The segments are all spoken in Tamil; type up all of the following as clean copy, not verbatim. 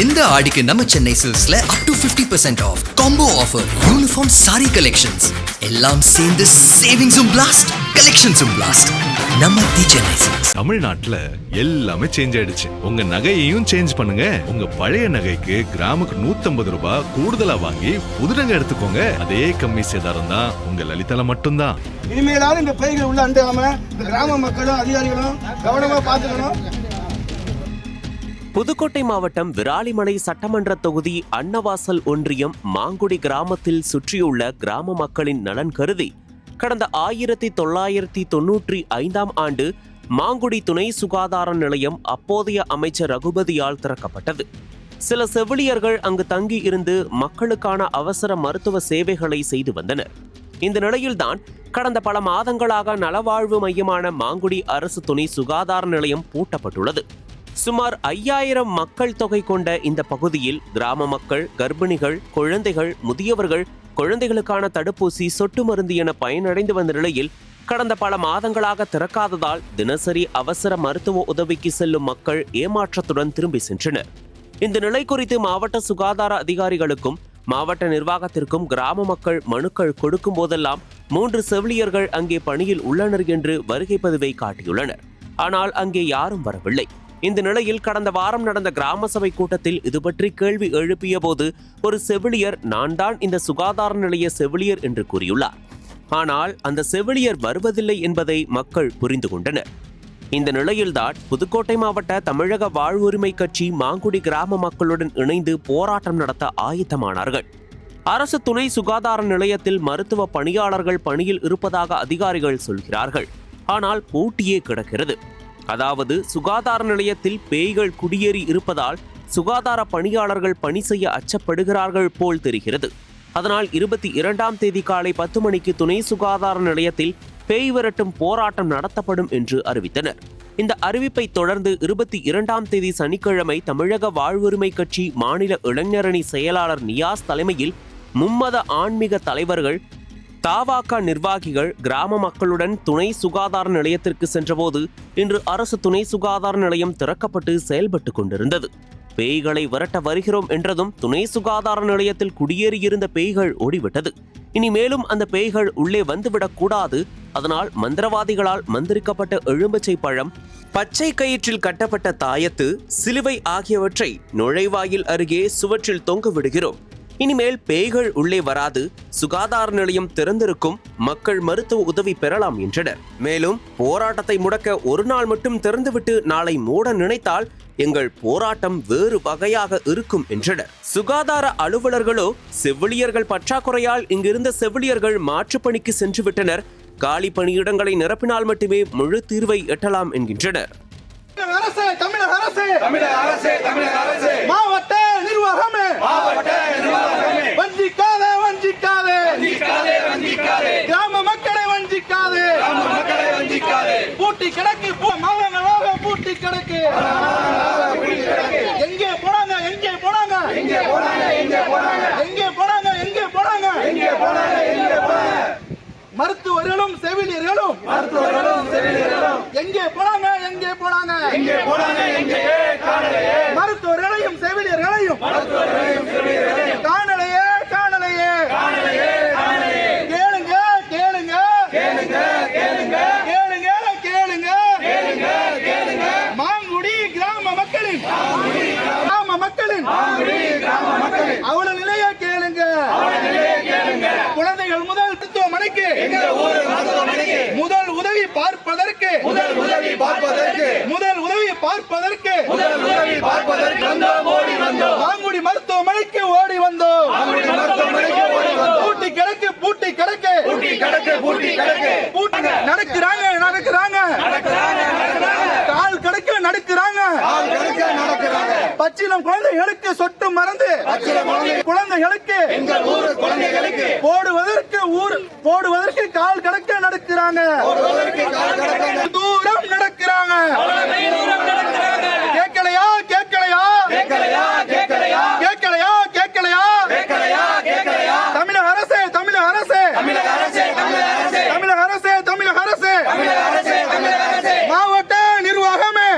இந்த ஆடிக்கு நம்ம சென்னை சில்க்ஸ்ல up to 50% off combo offer, uniform sari collections எல்லாம் சேர்ந்து சேவிங்ஸும் பிளாஸ்ட், கலெக்ஷன்ஸும் பிளாஸ்ட். நம்ம தி சென்னை சில்க்ஸ். தமிழ்நாட்டுல எல்லாமே சேஞ்ச் ஆயிடுச்சு. உங்க நகையையும் சேஞ்ச் பண்ணுங்க. உங்க பழைய நகைக்கு கிராமுக்கு 150 ரூபாய் கூடுதலா வாங்கி புது நகை எடுத்துக்கோங்க. அதே கம்மி சேதாரம் தான் உங்க லலிதால மட்டும்தான். இனிமேலாவது இந்த பைகள் உள்ள அண்டாம இந்த கிராம மக்களும் அதிகாரிகளும் கவனமா பாத்துக்கணும். புதுக்கோட்டை மாவட்டம் விராலிமலை சட்டமன்ற தொகுதி அன்னவாசல் ஒன்றியம் மாங்குடி கிராமத்தில் சுற்றியுள்ள கிராம மக்களின் நலன் கருதி கடந்த 1995 ஆண்டு மாங்குடி துணை சுகாதார நிலையம் அப்போதைய அமைச்சர் ரகுபதியால் திறக்கப்பட்டது. சில செவிலியர்கள் அங்கு தங்கி இருந்து மக்களுக்கான அவசர மருத்துவ சேவைகளை செய்து வந்தனர். இந்த நிலையில்தான் கடந்த பல மாதங்களாக நலவாழ்வு மையமான மாங்குடி அரசு துணை சுகாதார நிலையம் பூட்டப்பட்டுள்ளது. சுமார் 5000 மக்கள் தொகை கொண்ட இந்த பகுதியில் கிராம மக்கள், கர்ப்பிணிகள், குழந்தைகள், முதியவர்கள், குழந்தைகளுக்கான தடுப்பூசி, சொட்டு மருந்து என பயனடைந்து வந்த நிலையில் கடந்த பல மாதங்களாக திறக்காததால் தினசரி அவசர மருத்துவ உதவிக்கு செல்லும் மக்கள் ஏமாற்றத்துடன் திரும்பி சென்றனர். இந்த நிலை குறித்து மாவட்ட சுகாதார அதிகாரிகளுக்கும் மாவட்ட நிர்வாகத்திற்கும் கிராம மக்கள் மனுக்கள் கொடுக்கும் போதெல்லாம் 3 செவிலியர்கள் அங்கே பணியில் உள்ளனர் என்று வருகை பதிவை காட்டியுள்ளனர். ஆனால் அங்கே யாரும் வரவில்லை. இந்த நிலையில் கடந்த வாரம் நடந்த கிராம சபை கூட்டத்தில் இதுபற்றி கேள்வி எழுப்பிய போது ஒரு செவிலியர், நான் தான் இந்த சுகாதார நிலைய செவிலியர் என்று கூறியுள்ளார். ஆனால் அந்த செவிலியர் வருவதில்லை என்பதை மக்கள் புரிந்து கொண்டனர். இந்த நிலையில்தான் புதுக்கோட்டை மாவட்ட தமிழக வாழ்வுரிமை கட்சி மாங்குடி கிராம மக்களுடன் இணைந்து போராட்டம் நடத்த ஆயத்தமானார்கள். அரசு துணை சுகாதார நிலையத்தில் மருத்துவ பணியாளர்கள் பணியில் இருப்பதாக அதிகாரிகள் சொல்கிறார்கள். ஆனால் போட்டியே கிடக்கிறது. அதாவது சுகாதார நிலையத்தில் பேய்கள் குடியேறி இருப்பதால் சுகாதார பணியாளர்கள் பணி செய்ய அச்சப்படுகிறார்கள் போல் தெரிகிறது. அதனால் 22ஆம் தேதி காலை 10 மணிக்கு துணை சுகாதார நிலையத்தில் பேய் விரட்டும் போராட்டம் நடத்தப்படும் என்று அறிவித்தனர். இந்த அறிவிப்பை தொடர்ந்து 22ஆம் தேதி சனிக்கிழமை தமிழக வாழ்வுரிமை கட்சி மாநில இளைஞரணி செயலாளர் நியாஸ் தலைமையில் மும்மத ஆன்மீக தலைவர்கள், தாவாக நிர்வாகிகள் கிராம மக்களுடன் துணை சுகாதார நிலையத்திற்கு சென்றபோது இன்று அரசு துணை சுகாதார நிலையம் திறக்கப்பட்டு செயல்பட்டு கொண்டிருந்தது. பேய்களை விரட்ட வருகிறோம் என்றதும் துணை சுகாதார நிலையத்தில் குடியேறியிருந்த பேய்கள் ஓடிவிட்டது. இனி மேலும் அந்த பேய்கள் உள்ளே வந்துவிடக் கூடாது. அதனால் மந்திரவாதிகளால் மந்திரிக்கப்பட்ட எலுமிச்சை பழம், பச்சை கயிற்றில் கட்டப்பட்ட தாயத்து, சிலுவை ஆகியவற்றை நுழைவாயில் அருகே சுவற்றில் தொங்க விடுகிறோம். இனிமேல் பேய்கள் உள்ளே வராது, சுகாதார நிலையம் திறந்திருக்கும், மக்கள் மருத்துவ உதவி பெறலாம் என்றனர். மேலும் போராட்டத்தை முடக்க ஒரு நாள் மட்டும் திறந்துவிட்டு நாளை மூட நினைத்தால் எங்கள் போராட்டம் வேறு வகையாக இருக்கும் என்றனர். சுகாதார அலுவலர்களோ செவிலியர்கள் பற்றாக்குறையால் இங்கிருந்த செவிலியர்கள் மாற்றுப்பணிக்கு சென்று விட்டனர். காலி பணியிடங்களை நிரப்பினால் மட்டுமே முழு தீர்வை எட்டலாம் என்கின்றனர். மாவட்ட நிர்வாகமே வஞ்சிக்காதே, வஞ்சிக்காதே, கிராம மக்களை வஞ்சிக்காதே, பூட்டி கிடக்கு, மாதங்களாக பூட்டி கிடக்கு. எங்கே போனாங்க, எங்கே போனாங்க, எங்கே போனாங்க, எங்கே போனாங்க, எங்கே போனாங்க, எங்கே போனாங்க, எங்கே போனாங்க, எங்கே போனாங்க. மருத்துவர்களும் செவிலியர்களும் எங்கே போனாங்க, எங்கே போனாங்க, எங்கே போனாங்க, எங்கே காணலையே. மருத்துவர்களையும் செவிலியர்களையும் காணலையே, காணலையே, காணலையே, காணலையே. கேளுங்க, கேளுங்க, கேளுங்க, கேளுங்க, கேளுங்க, கேளுங்க, கேளுங்க, கேளுங்க. மாங்குடி கிராம மக்களின் அவல நிலையை கேளுங்க, கேளுங்க. குழந்தைகள் முதல் மருத்துவமனைக்கு முதல் உதவி பார்ப்பதற்கு மாங்குடி மருத்துவமனைக்கு ஓடி வந்தோம். பூட்டி கிடக்கு, பூட்டி கிடக்கு, நடக்கிறாங்க, நடக்கிறாங்க, கால் கிடக்கு, நடக்கிறாங்க. பச்சிலம் குழந்தைகளுக்கு சொட்டு மருந்து குழந்தைகளுக்கு போடுவதற்கு கால் கடக்க நடக்கிறாங்க, தூரம் நடக்கிறாங்க. கேட்கலையா, கேட்கலையா, கேட்கலையா, கேட்கலையா, கேட்கலையா, கேட்கலையா, கேட்கலையா, கேட்கலையா. தமிழக அரசே, தமிழக அரசே, தமிழக அரசே, தமிழக அரசே, தமிழக அரசே, தமிழக அரசே, தமிழக அரசே, தமிழக அரசே. மாவட்ட நிர்வாகமே,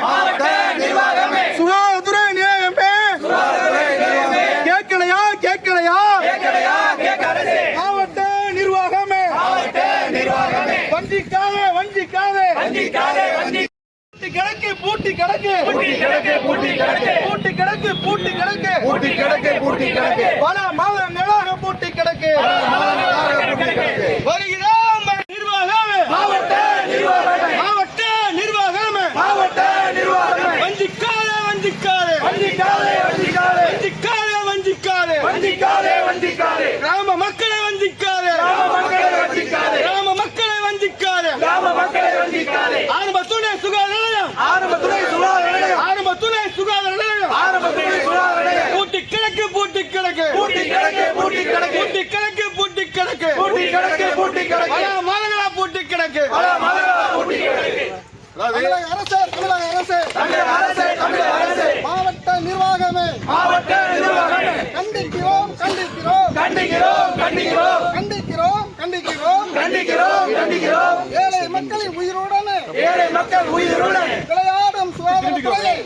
சுகாதார நிலையமே, பூட்டி கிடக்கு பல மாதங்களாக பூட்டி கிடக்கு வருகிறோம் நிர்வாகமே மாவட்ட நிர்வாகமே வஞ்சிக்காதே கிராம மக்களை வஞ்சிக்காதே ஆரம்ப துணை சுகாதார நிலையம் பூட்டி கிடக்கு பல மாதங்களா பூட்டி கிடக்கு தமிழக அரசே மாவட்ட நிர்வாகமே கண்டிக்கிறோம் ஏழை மக்களின் உயிருடனே விளையாடும் சுகாதாரத்துறையை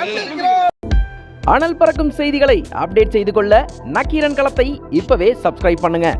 கண்டிக்கிறோம். அனல் பறக்கும் செய்திகளை அப்டேட் செய்து கொள்ள நக்கீரன் களத்தை இப்பவே சப்ஸ்கிரைப் பண்ணுங்க.